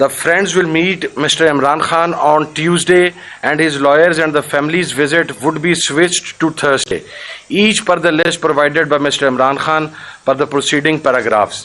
the friends will meet Mr. Imran Khan on Tuesday and his lawyers and the family's visit would be switched to Thursday, each per the list provided by Mr. Imran Khan per the preceding paragraphs.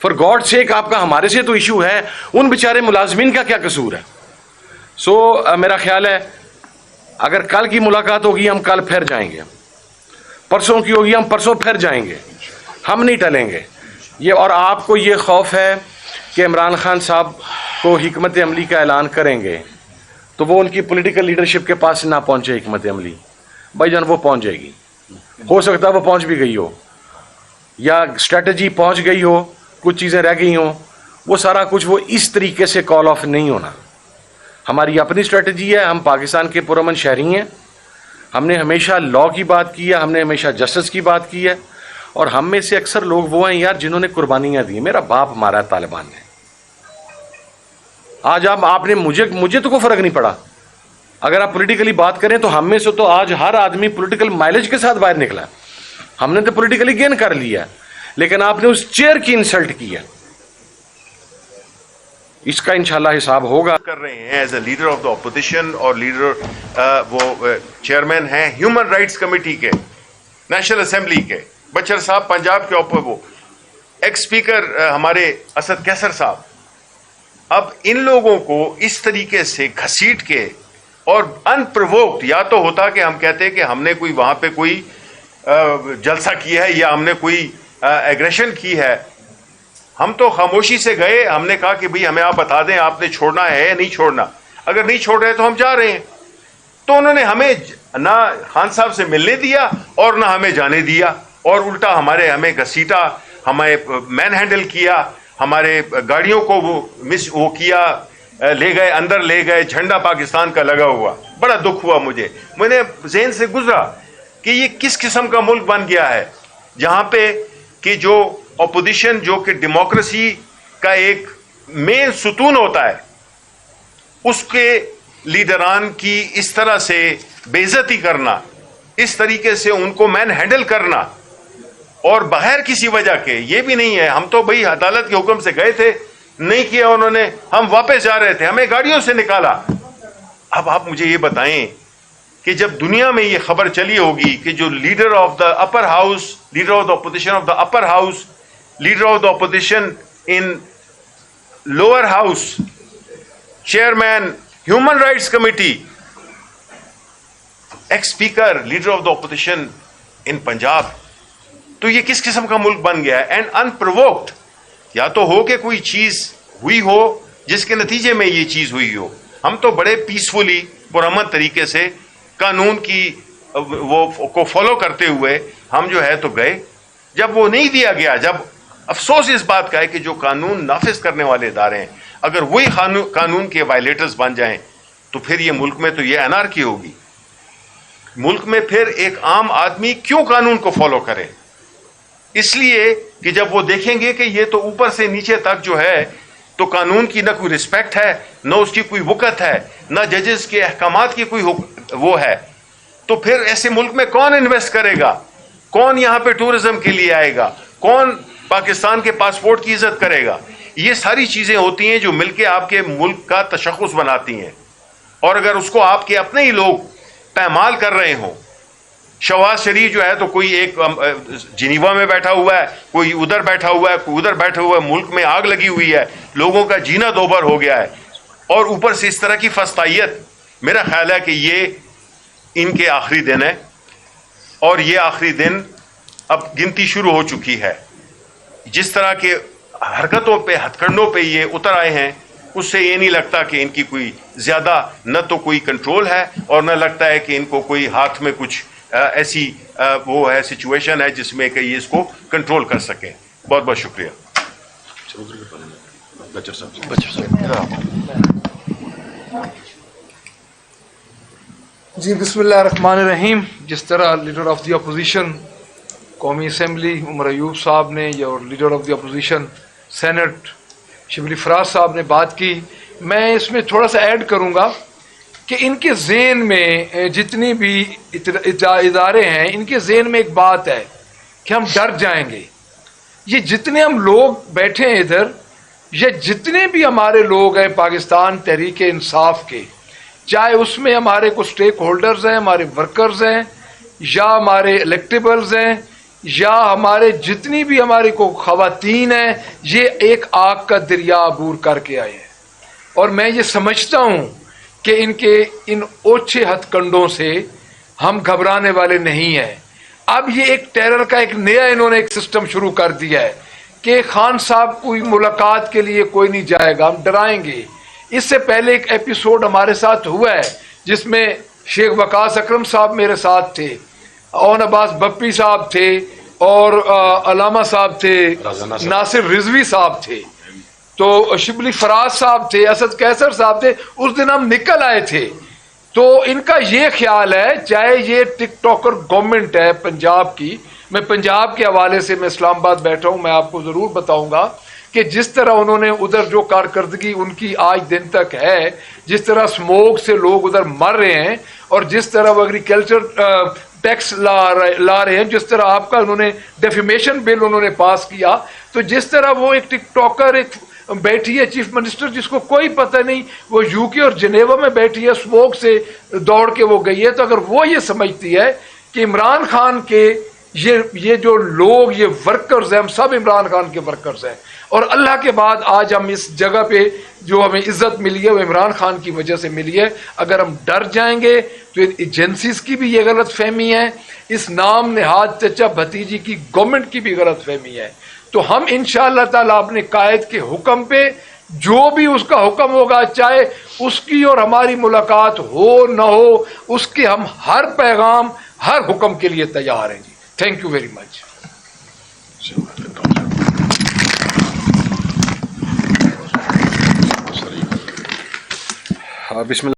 For God sake آپ کا ہمارے سے تو issue ہے, ان بیچارے ملازمین کا کیا قصور ہے؟ سو میرا خیال ہے اگر کل کی ملاقات ہوگی ہم کل پھر جائیں گے, پرسوں کی ہوگی ہم پرسوں پھر جائیں گے, ہم نہیں ٹلیں گے یہ. اور آپ کو یہ خوف ہے کہ عمران خان صاحب کو حکمت عملی کا اعلان کریں گے تو وہ ان کی پولیٹیکل لیڈرشپ کے پاس نہ پہنچے حکمت عملی. بھائی جان وہ پہنچ جائے گی, ہو سکتا ہے وہ پہنچ بھی گئی ہو, یا اسٹریٹجی پہنچ گئی ہو, کچھ چیزیں رہ گئی ہوں, وہ سارا کچھ وہ اس طریقے سے کال آف نہیں ہونا. ہماری اپنی اسٹریٹجی ہے, ہم پاکستان کے پرامن شہری ہیں, ہم نے ہمیشہ لا کی بات کی ہے, ہم نے ہمیشہ جسٹس کی بات کی ہے, اور ہم میں سے اکثر لوگ وہ ہیں یار جنہوں نے قربانیاں دی. میرا باپ مارا ہے طالبان نے, آج آپ نے مجھے تو کوئی فرق نہیں پڑا. اگر آپ پولیٹیکلی بات کریں تو ہم میں سے تو آج ہر آدمی پولیٹیکل مائلیج کے ساتھ باہر نکلا ہے. ہم نے تو پولیٹیکلی گین کر لیا ہے, لیکن آپ نے اس چیئر کی انسلٹ کی ہے. اس کا انشاءاللہ حساب ہوگا. کر رہے ہیں as a leader of the opposition, اور لیڈر وہ چیئرمین ہیں ہیومن رائٹس کمیٹی کے, نیشنل اسمبلی کے, بچر صاحب پنجاب کے اوپر, وہ ایکس اسپیکر ہمارے اسد کیسر صاحب. اب ان لوگوں کو اس طریقے سے گھسیٹ کے اور ان پرووکڈ, یا تو ہوتا کہ ہم کہتے کہ ہم نے کوئی وہاں پہ کوئی جلسہ کیا ہے یا ہم نے کوئی ایگریشن کی ہے, ہم تو خاموشی سے گئے, ہم نے کہا کہ بھئی ہمیں آپ بتا دیں آپ نے چھوڑنا ہے یا نہیں چھوڑنا, اگر نہیں چھوڑ رہے تو ہم جا رہے ہیں. تو انہوں نے ہمیں نہ خان صاحب سے ملنے دیا اور نہ ہمیں جانے دیا, اور الٹا ہمیں گھسیٹا, ہمیں مین ہینڈل کیا, ہمارے گاڑیوں کو وہ کیا, لے گئے اندر لے گئے, جھنڈا پاکستان کا لگا ہوا. بڑا دکھ ہوا مجھے, میں نے ذہن سے گزرا کہ یہ کس قسم کا ملک بن گیا ہے جہاں پہ کہ جو اپوزیشن جو کہ ڈیموکریسی کا ایک مین ستون ہوتا ہے, اس کے لیڈران کی اس طرح سے بے عزتی کرنا, اس طریقے سے ان کو مین ہینڈل کرنا, اور بغیر کسی وجہ کے. یہ بھی نہیں ہے ہم تو بھئی عدالت کے حکم سے گئے تھے, نہیں کیا انہوں نے, ہم واپس جا رہے تھے, ہمیں گاڑیوں سے نکالا. اب آپ مجھے یہ بتائیں کہ جب دنیا میں یہ خبر چلی ہوگی کہ جو leader of the upper house, leader of the opposition of the upper house, leader of the opposition in lower house, chairman human rights committee, x speaker, leader of the opposition ان پنجاب, تو یہ کس قسم کا ملک بن گیا ہے؟ And in provoked. یا تو ہو کہ کوئی چیز ہوئی ہو جس کے نتیجے میں یہ چیز ہوئی ہو. ہم تو بڑے پیسفلی پرامن طریقے سے قانون کی وہ کو فالو کرتے ہوئے ہم جو ہے تو گئے. جب وہ نہیں دیا گیا, جب افسوس اس بات کا ہے کہ جو قانون نافذ کرنے والے ادارے ہیں اگر وہی قانون کے وائلیٹرز بن جائیں تو پھر یہ ملک میں تو یہ انارکی ہوگی. ملک میں پھر ایک عام آدمی کیوں قانون کو فالو کرے؟ اس لیے کہ جب وہ دیکھیں گے کہ یہ تو اوپر سے نیچے تک جو ہے تو قانون کی نہ کوئی رسپیکٹ ہے, نہ اس کی کوئی وقت ہے, نہ ججز کے احکامات کی کوئی وہ ہے, تو پھر ایسے ملک میں کون انویسٹ کرے گا؟ کون یہاں پہ ٹورزم کے لیے آئے گا؟ کون پاکستان کے پاسپورٹ کی عزت کرے گا؟ یہ ساری چیزیں ہوتی ہیں جو مل کے آپ کے ملک کا تشخص بناتی ہیں. اور اگر اس کو آپ کے اپنے ہی لوگ پامال کر رہے ہوں, شہباز شریف جو ہے تو کوئی ایک جنیوا میں بیٹھا ہوا ہے, کوئی ادھر بیٹھا ہوا ہے, کوئی ادھر بیٹھا ہوا ہے, ملک میں آگ لگی ہوئی ہے, لوگوں کا جینا دوبر ہو گیا ہے, اور اوپر سے اس طرح کی فسطائیت. میرا خیال ہے کہ یہ ان کے آخری دن ہے, اور یہ آخری دن اب گنتی شروع ہو چکی ہے. جس طرح کے حرکتوں پہ, ہتھ کنڈوں پہ یہ اتر آئے ہیں, اس سے یہ نہیں لگتا کہ ان کی کوئی زیادہ نہ تو کوئی کنٹرول ہے, اور نہ لگتا ہے کہ ان کو کوئی ہاتھ میں کچھ ایسی وہ ہے سچویشن ہے جس میں کہ یہ اس کو کنٹرول کر سکیں. بہت بہت شکریہ. جی بسم اللہ الرحمن الرحیم. جس طرح لیڈر آف دی اپوزیشن قومی اسمبلی عمر ایوب صاحب نے اور leader of the opposition senate Shibli Faraz sahib نے بات کی, میں اس میں تھوڑا سا ایڈ کروں گا کہ ان کے ذہن میں جتنی بھی ادارے ہیں, ان کے ذہن میں ایک بات ہے کہ ہم ڈر جائیں گے. یہ جتنے ہم لوگ بیٹھے ہیں ادھر, یہ جتنے بھی ہمارے لوگ ہیں پاکستان تحریک انصاف کے, چاہے اس میں ہمارے کچھ سٹیک ہولڈرز ہیں, ہمارے ورکرز ہیں, یا ہمارے الیکٹیبلز ہیں, یا ہمارے جتنی بھی ہماری کو خواتین ہیں یہ ایک آگ کا دریا عبور کر کے آئے ہیں، اور میں یہ سمجھتا ہوں کہ ان کے ان اوچھے ہتھ کنڈوں سے ہم گھبرانے والے نہیں ہیں۔ اب یہ ایک ٹیرر کا ایک نیا انہوں نے ایک سسٹم شروع کر دیا ہے کہ خان صاحب کوئی ملاقات کے لیے کوئی نہیں جائے گا، ہم ڈرائیں گے۔ اس سے پہلے ایک ایپیسوڈ ہمارے ساتھ ہوا ہے جس میں شیخ وقاص اکرم صاحب میرے ساتھ تھے، اون عباس بپی صاحب تھے، اور علامہ صاحب تھے، ناصر رضوی صاحب تھے، تو شبلی فراز صاحب تھے، اسد کیسر صاحب تھے۔ اس دن ہم نکل آئے تھے، تو ان کا یہ خیال ہے، چاہے یہ ٹک ٹاکر گورنمنٹ ہے پنجاب کی، میں پنجاب کے حوالے سے میں اسلام آباد بیٹھا ہوں، میں آپ کو ضرور بتاؤں گا کہ جس طرح انہوں نے ادھر جو کارکردگی ان کی آج دن تک ہے، جس طرح سموگ سے لوگ ادھر مر رہے ہیں، اور جس طرح وہ ایگریکلچر ٹیکس لا رہے ہیں، جس طرح آپ کا انہوں نے ڈیفیمیشن بل انہوں نے پاس کیا، تو جس طرح وہ ایک ٹک ٹاکر ایک بیٹھی ہے چیف منسٹر جس کو کوئی پتہ نہیں، وہ یو کے اور جنیوا میں بیٹھی ہے، سموگ سے دوڑ کے وہ گئی ہے، تو اگر وہ یہ سمجھتی ہے کہ عمران خان کے یہ جو لوگ یہ ورکرز ہیں، ہم سب عمران خان کے ورکرز ہیں، اور اللہ کے بعد آج ہم اس جگہ پہ جو ہمیں عزت ملی ہے وہ عمران خان کی وجہ سے ملی ہے، اگر ہم ڈر جائیں گے تو ایجنسیز کی بھی یہ غلط فہمی ہے، اس نام نہاد چچا بھتیجی کی گورنمنٹ کی بھی غلط فہمی ہے۔ تو ہم انشاءاللہ تعالیٰ اپنے قائد کے حکم پہ جو بھی اس کا حکم ہوگا، چاہے اس کی اور ہماری ملاقات ہو نہ ہو، اس کے ہم ہر پیغام ہر حکم کے لیے تیار ہیں جی۔ Thank you very much. بسم اللہ۔